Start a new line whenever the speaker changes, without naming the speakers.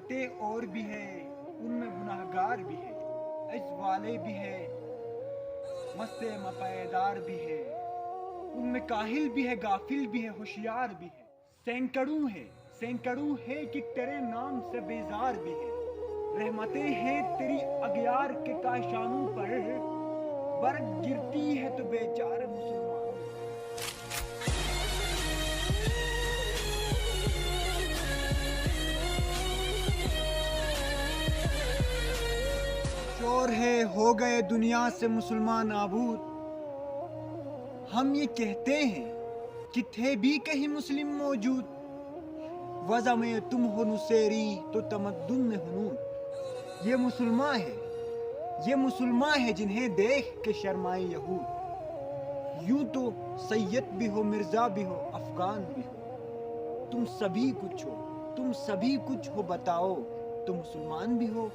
رحمتیں اور بھی ہے، ان میں گناہگار بھی ہے، عز والے بھی ہے، مست مپیدار بھی ہے، ان میں کاہل بھی ہے، غافل بھی ہے، ہوشیار بھی ہے، سینکڑوں ہے کہ تیرے نام سے بیزار بھی ہے، رحمتیں ہیں تیری اغیار کے کاشانوں پر، برق گرتی ہے تو بیچارے مسلمان۔ شور ہے ہو گئے دنیا سے مسلمان نابود، ہم یہ کہتے ہیں کہ تھے بھی کہیں مسلم موجود، وضع میں تم ہو نصیری تو تمدن میں ہنود، یہ مسلمان ہے جنہیں دیکھ کے شرمائے یہود، یوں تو سید بھی ہو مرزا بھی ہو افغان بھی ہو، تم سبھی کچھ ہو بتاؤ، تم مسلمان بھی ہو